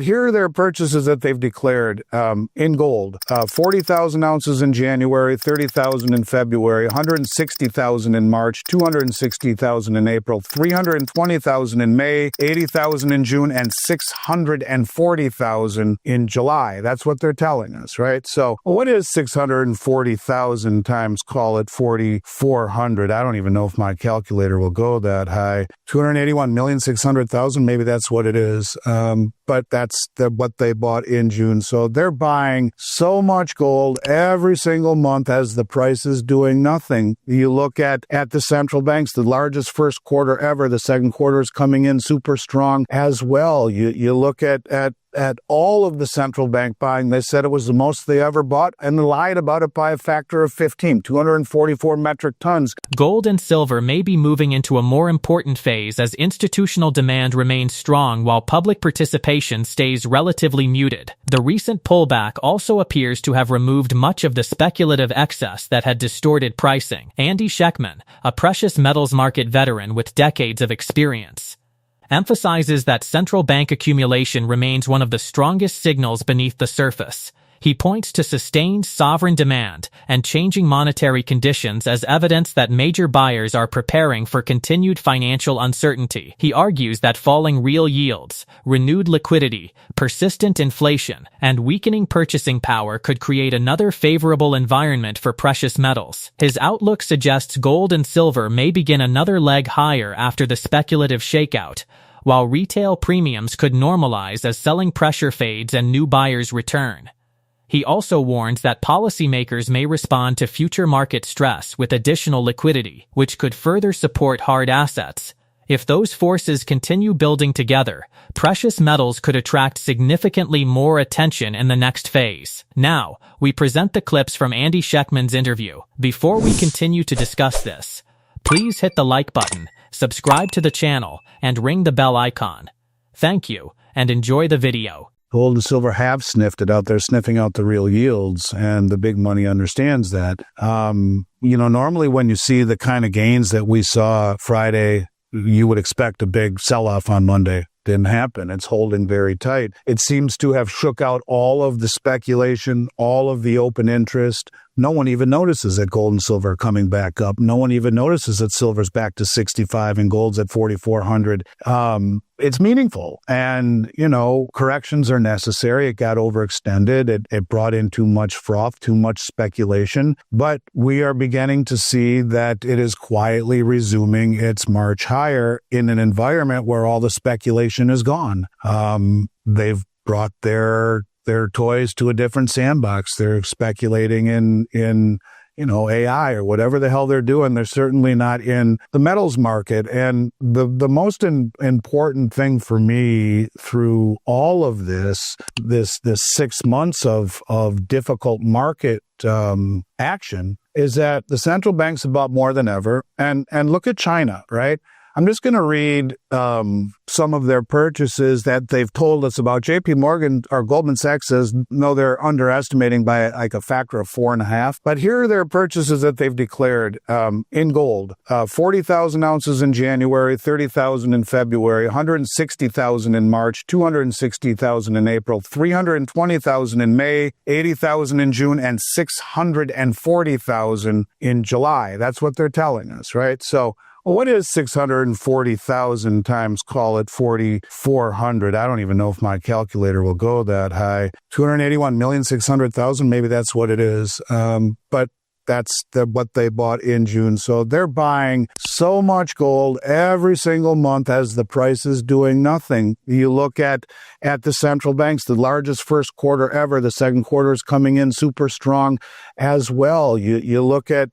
Here are their purchases that they've declared in gold. 40,000 ounces in January, 30,000 in February, 160,000 in March, 260,000 in April, 320,000 in May, 80,000 in June, and 640,000 in July. That's what they're telling us, right? So what is 640,000 times, call it 4,400? I don't even know if my calculator will go that high. 281,600,000, maybe that's what it is. But that's what they bought in June. So they're buying so much gold every single month as the price is doing nothing. You look at the central banks, the largest first quarter ever. The second quarter is coming in super strong as well. You look at all of the central bank buying. They said it was the most they ever bought and lied about it by a factor of 15, 244 metric tons. Gold and silver may be moving into a more important phase as institutional demand remains strong while public participation stays relatively muted. The recent pullback also appears to have removed much of the speculative excess that had distorted pricing. Andy Schectman, a precious metals market veteran with decades of experience, emphasizes that central bank accumulation remains one of the strongest signals beneath the surface. He points to sustained sovereign demand and changing monetary conditions as evidence that major buyers are preparing for continued financial uncertainty. He argues that falling real yields, renewed liquidity, persistent inflation, and weakening purchasing power could create another favorable environment for precious metals. His outlook suggests gold and silver may begin another leg higher after the speculative shakeout, while retail premiums could normalize as selling pressure fades and new buyers return. He also warns that policymakers may respond to future market stress with additional liquidity, which could further support hard assets. If those forces continue building together, precious metals could attract significantly more attention in the next phase. Now, we present the clips from Andy Schectman's interview. Before we continue to discuss this, please hit the like button, subscribe to the channel, and ring the bell icon. Thank you, and enjoy the video. Gold and silver have sniffed it out. They're sniffing out the real yields, and the big money understands that. Normally when you see the kind of gains that we saw Friday, you would expect a big sell-off on Monday. Didn't happen. It's holding very tight. It seems to have shook out all of the speculation, all of the open interest. No one even notices that gold and silver are coming back up. No one even notices that silver's back to 65 and gold's at 4,400. It's meaningful. And, corrections are necessary. It got overextended. It brought in too much froth, too much speculation. But we are beginning to see that it is quietly resuming its march higher in an environment where all the speculation is gone. They've brought their toys to a different sandbox. They're speculating in AI or whatever the hell they're doing. They're certainly not in the metals market. And the most important thing for me through all of this 6 months of difficult market action is that the central banks have bought more than ever. And look at China, right? I'm just going to read some of their purchases that they've told us about. JP Morgan or Goldman Sachs says, no, they're underestimating by like a factor of 4.5. But here are their purchases that they've declared in gold. 40,000 ounces in January, 30,000 in February, 160,000 in March, 260,000 in April, 320,000 in May, 80,000 in June, and 640,000 in July. That's what they're telling us, right? So what is 640,000 times, call it 4,400? I don't even know if my calculator will go that high. 281,600,000, maybe that's what it is. But that's what they bought in June. So they're buying so much gold every single month as the price is doing nothing. You look at the central banks, the largest first quarter ever. The second quarter is coming in super strong as well. You look at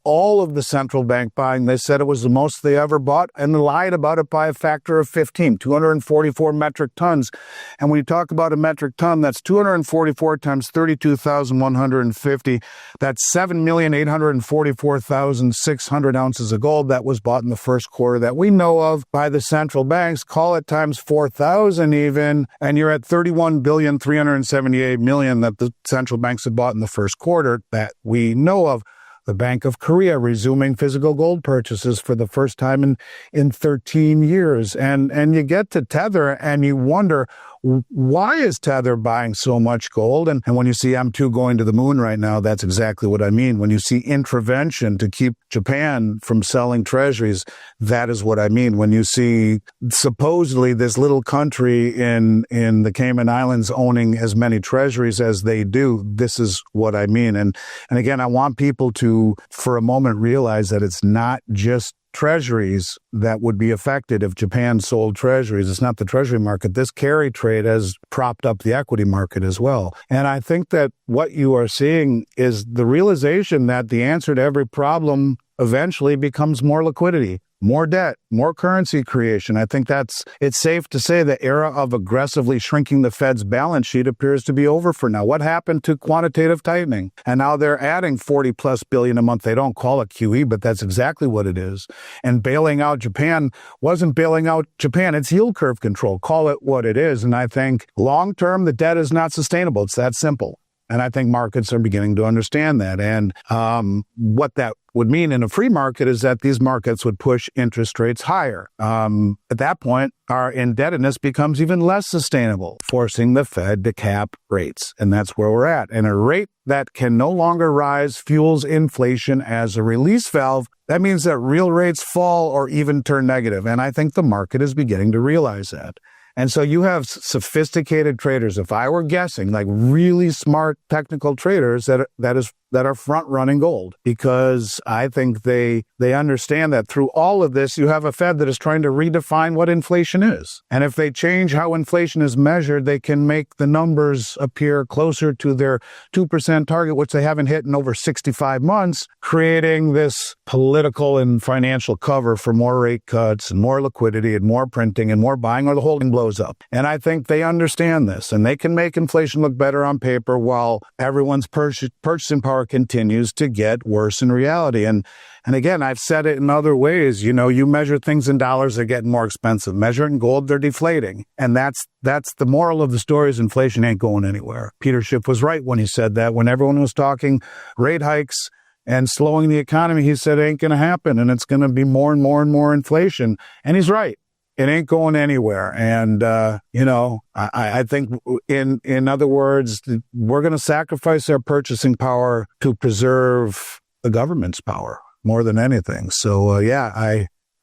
all of the central bank buying. They said it was the most they ever bought and lied about it by a factor of 15, 244 metric tons. And when you talk about a metric ton, that's 244 times 32,150. That's 7,844,600 ounces of gold that was bought in the first quarter that we know of by the central banks. Call it times 4,000 even, and you're at 31,378,000,000 that the central banks have bought in the first quarter that we know of. The Bank of Korea resuming physical gold purchases for the first time in 13 years. And you get to Tether and you wonder, why is Tether buying so much gold? And when you see M2 going to the moon right now, that's exactly what I mean. When you see intervention to keep Japan from selling treasuries, that is what I mean. When you see supposedly this little country in the Cayman Islands owning as many treasuries as they do, this is what I mean. And again, I want people to, for a moment, realize that it's not just treasuries that would be affected if Japan sold treasuries. It's not the treasury market. This carry trade has propped up the equity market as well. And I think that what you are seeing is the realization that the answer to every problem eventually becomes more liquidity, more debt, more currency creation. I think it's safe to say the era of aggressively shrinking the Fed's balance sheet appears to be over for now. What happened to quantitative tightening? And now they're adding 40 plus billion a month. They don't call it QE, but that's exactly what it is. And bailing out Japan wasn't bailing out Japan. It's yield curve control. Call it what it is. And I think long term, the debt is not sustainable. It's that simple. And I think markets are beginning to understand that. And what that would mean in a free market is that these markets would push interest rates higher. At that point, our indebtedness becomes even less sustainable, forcing the Fed to cap rates. And that's where we're at. And a rate that can no longer rise fuels inflation as a release valve. That means that real rates fall or even turn negative. And I think the market is beginning to realize that. And so you have sophisticated traders, if I were guessing, like really smart technical traders that are front-running gold, because I think they understand that through all of this, you have a Fed that is trying to redefine what inflation is. And if they change how inflation is measured, they can make the numbers appear closer to their 2% target, which they haven't hit in over 65 months, creating this political and financial cover for more rate cuts and more liquidity and more printing and more buying, or the holding blows up. And I think they understand this, and they can make inflation look better on paper while everyone's purchasing power continues to get worse in reality. And again, I've said it in other ways. You know, you measure things in dollars, they're getting more expensive. Measure it in gold, they're deflating. And that's the moral of the story is inflation ain't going anywhere. Peter Schiff was right when he said that. When everyone was talking rate hikes and slowing the economy, he said it ain't going to happen, and it's going to be more and more and more inflation. And he's right. It ain't going anywhere. And, I think in other words, we're going to sacrifice our purchasing power to preserve the government's power more than anything. So,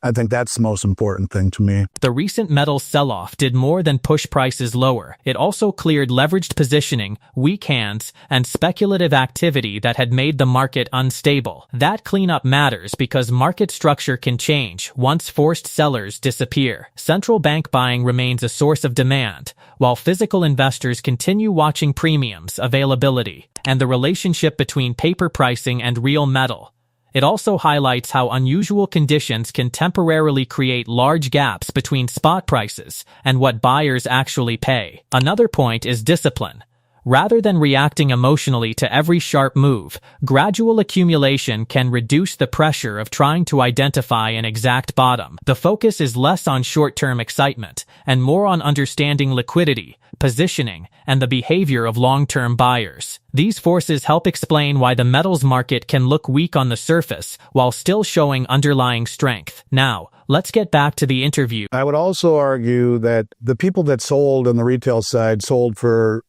I think that's the most important thing to me. The recent metals sell-off did more than push prices lower. It also cleared leveraged positioning, weak hands, and speculative activity that had made the market unstable. That cleanup matters because market structure can change once forced sellers disappear. Central bank buying remains a source of demand, while physical investors continue watching premiums, availability, and the relationship between paper pricing and real metal. It also highlights how unusual conditions can temporarily create large gaps between spot prices and what buyers actually pay. Another point is discipline. Rather than reacting emotionally to every sharp move, gradual accumulation can reduce the pressure of trying to identify an exact bottom. The focus is less on short-term excitement and more on understanding liquidity, positioning, and the behavior of long-term buyers. These forces help explain why the metals market can look weak on the surface while still showing underlying strength. Now, let's get back to the interview. I would also argue that the people that sold on the retail side sold for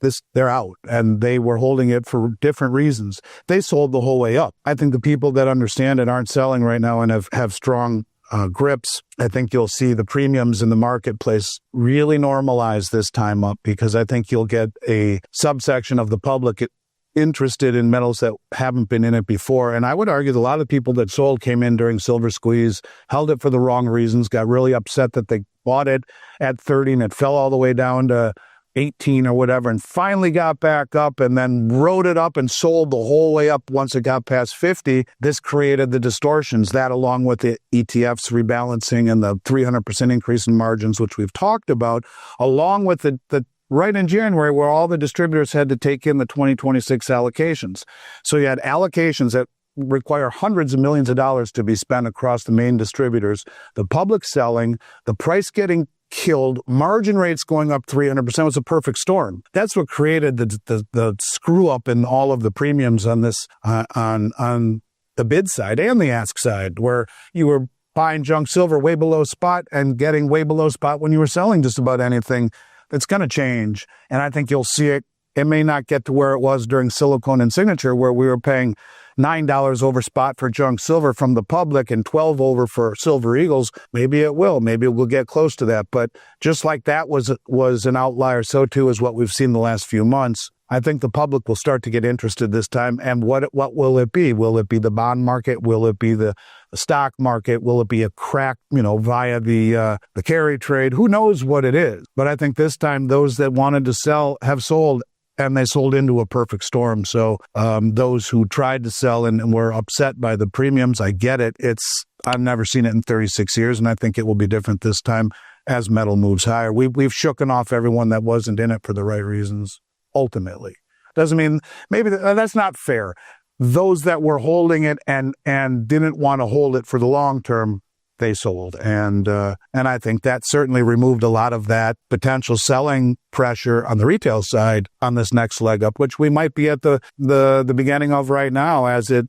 this, they're out, and they were holding it for different reasons. They sold the whole way up. I think the people that understand it aren't selling right now and have strong grips. I think you'll see the premiums in the marketplace really normalize this time up, because I think you'll get a subsection of the public interested in metals that haven't been in it before. And I would argue that a lot of people that sold came in during silver squeeze, held it for the wrong reasons, got really upset that they bought it at 30 and it fell all the way down to 18 or whatever, and finally got back up and then rode it up and sold the whole way up once it got past 50. This created the distortions, that along with the ETFs rebalancing and the 300% increase in margins, which we've talked about, along with the right in January where all the distributors had to take in the 2026 allocations. So you had allocations that require hundreds of millions of dollars to be spent across the main distributors, the public selling, the price getting killed, margin rates going up 300% was a perfect storm. That's what created the screw up in all of the premiums on this on the bid side and the ask side, where you were buying junk silver way below spot and getting way below spot when you were selling just about anything. That's going to change. And I think you'll see it. It may not get to where it was during Silicon and Signature, where we were paying $9 over spot for junk silver from the public and $12 over for Silver Eagles. Maybe it will. Maybe we'll get close to that. But just like that was an outlier, so too is what we've seen the last few months. I think the public will start to get interested this time. And what will it be? Will it be the bond market? Will it be the stock market? Will it be a crack, via the carry trade? Who knows what it is? But I think this time those that wanted to sell have sold, and they sold into a perfect storm. So those who tried to sell and were upset by the premiums, I get it. I've never seen it in 36 years, and I think it will be different this time as metal moves higher. We've shooken off everyone that wasn't in it for the right reasons. Ultimately, doesn't mean maybe that's not fair. Those that were holding it and didn't want to hold it for the long term, they sold, and I think that certainly removed a lot of that potential selling pressure on the retail side on this next leg up, which we might be at the beginning of right now, as it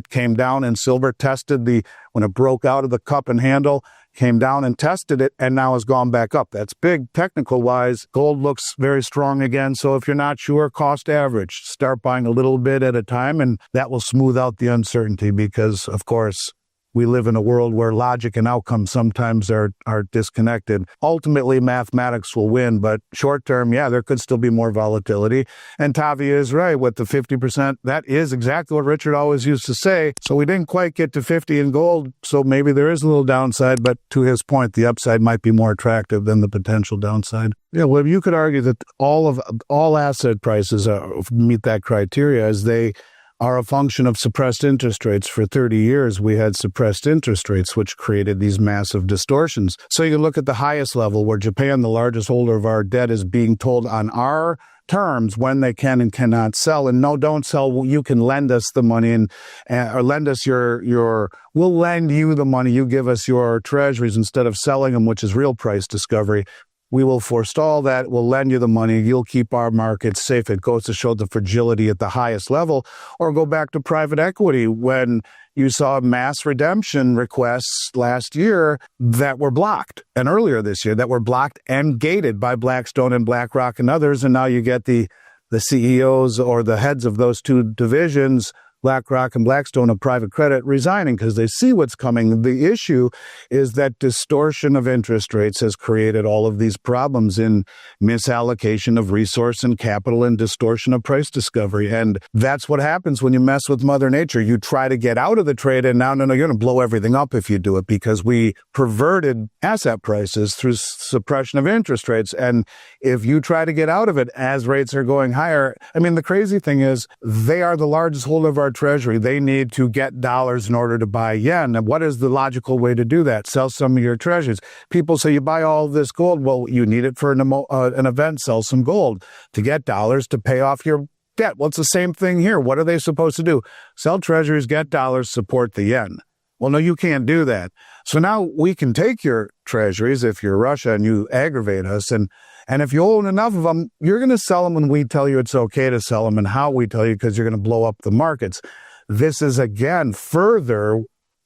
came down and silver tested when it broke out of the cup and handle. Came down and tested it, and now has gone back up. That's big technical-wise. Gold looks very strong again, so if you're not sure, cost average. Start buying a little bit at a time, and that will smooth out the uncertainty because, of course, we live in a world where logic and outcome sometimes are disconnected. Ultimately, mathematics will win, but short term, there could still be more volatility. And Tavi is right with the 50%. That is exactly what Richard always used to say. So we didn't quite get to 50 in gold, so maybe there is a little downside, but to his point, the upside might be more attractive than the potential downside. Yeah, well, you could argue that all asset prices meet that criteria, as they are a function of suppressed interest rates. For 30 years, we had suppressed interest rates, which created these massive distortions. So you look at the highest level, where Japan, the largest holder of our debt, is being told on our terms when they can and cannot sell. And no, don't sell. You can lend us the money or lend us we'll lend you the money. You give us your treasuries instead of selling them, which is real price discovery. We will forestall that. We'll lend you the money. You'll keep our markets safe. It goes to show the fragility at the highest level. Or go back to private equity, when you saw mass redemption requests last year that were blocked, and earlier this year that were blocked and gated by Blackstone and BlackRock and others. And now you get the CEOs or the heads of those two divisions, BlackRock and Blackstone, of private credit, resigning because they see what's coming. The issue is that distortion of interest rates has created all of these problems in misallocation of resource and capital and distortion of price discovery. And that's what happens when you mess with Mother Nature. You try to get out of the trade, and now, no, you're going to blow everything up if you do it, because we perverted asset prices through suppression of interest rates. And if you try to get out of it as rates are going higher, the crazy thing is they are the largest holder of our treasury. They need to get dollars in order to buy yen. And what is the logical way to do that? Sell some of your treasuries. People say, you buy all this gold. Well, you need it for an event. Sell some gold to get dollars to pay off your debt. Well, it's the same thing here. What are they supposed to do? Sell treasuries, get dollars, support the yen. Well, no, you can't do that. So now we can take your treasuries if you're Russia and you aggravate us, and if you own enough of them, you're going to sell them when we tell you it's okay to sell them and how we tell you, because you're going to blow up the markets. This is, again, further,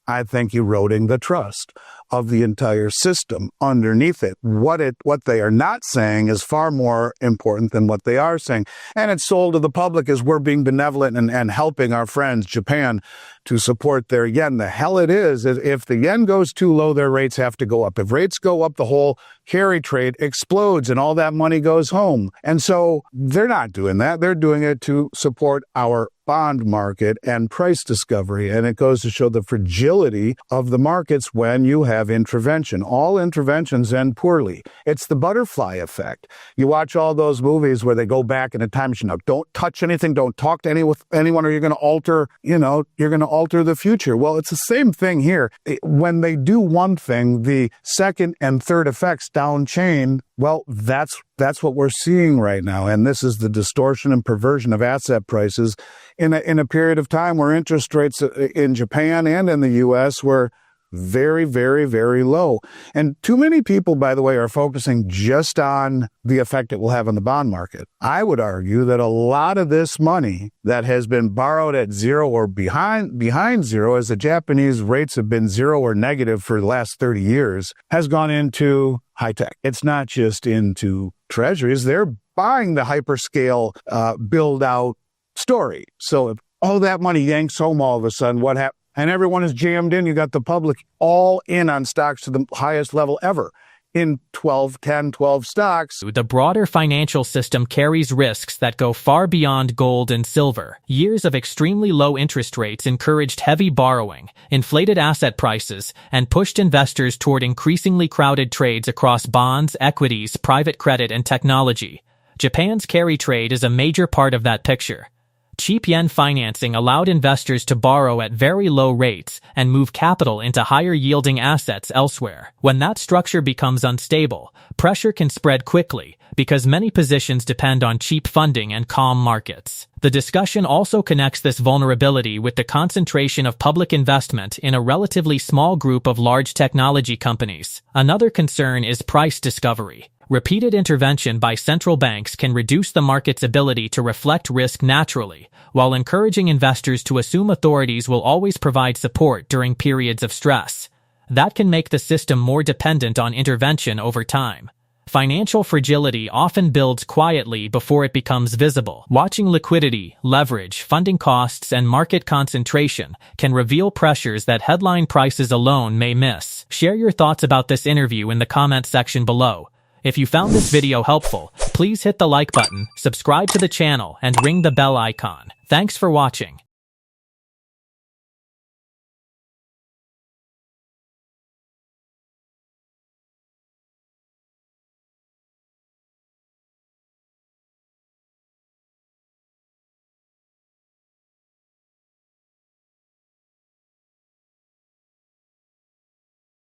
I think, eroding the trust of the entire system underneath it. What they are not saying is far more important than what they are saying. And it's sold to the public as we're being benevolent and helping our friends, Japan, to support their yen. The hell it is if the yen goes too low, their rates have to go up. If rates go up, the whole carry trade explodes and all that money goes home. And so they're not doing that. They're doing it to support our bond market and price discovery. And it goes to show the fragility of the markets when you have intervention. All interventions end poorly. It's the butterfly effect. You watch all those movies where they go back in a time machine. Now, don't touch anything. Don't talk to anyone, or you're going to alter, you're going to alter the future. Well, it's the same thing here. When they do one thing, the second and third effects down chain, well, that's what we're seeing right now. And this is the distortion and perversion of asset prices in a period of time where interest rates in Japan and in the U.S. were very, very, very low. And too many people, by the way, are focusing just on the effect it will have on the bond market. I would argue that a lot of this money that has been borrowed at zero or behind zero, as the Japanese rates have been zero or negative for the last 30 years, has gone into high tech. It's not just into treasuries. They're buying the hyperscale build out story. So if all that money yanks home all of a sudden, what happens? And everyone is jammed in. You got the public all in on stocks to the highest level ever in 12 stocks. The broader financial system carries risks that go far beyond gold and silver. Years of extremely low interest rates encouraged heavy borrowing, inflated asset prices, and pushed investors toward increasingly crowded trades across bonds, equities, private credit, and technology. Japan's carry trade is a major part of that picture. Cheap yen financing allowed investors to borrow at very low rates and move capital into higher-yielding assets elsewhere. When that structure becomes unstable, pressure can spread quickly because many positions depend on cheap funding and calm markets. The discussion also connects this vulnerability with the concentration of public investment in a relatively small group of large technology companies. Another concern is price discovery. Repeated intervention by central banks can reduce the market's ability to reflect risk naturally, while encouraging investors to assume authorities will always provide support during periods of stress. That can make the system more dependent on intervention over time. Financial fragility often builds quietly before it becomes visible. Watching liquidity, leverage, funding costs, and market concentration can reveal pressures that headline prices alone may miss. Share your thoughts about this interview in the comments section below. If you found this video helpful, please hit the like button, subscribe to the channel, and ring the bell icon. Thanks for watching.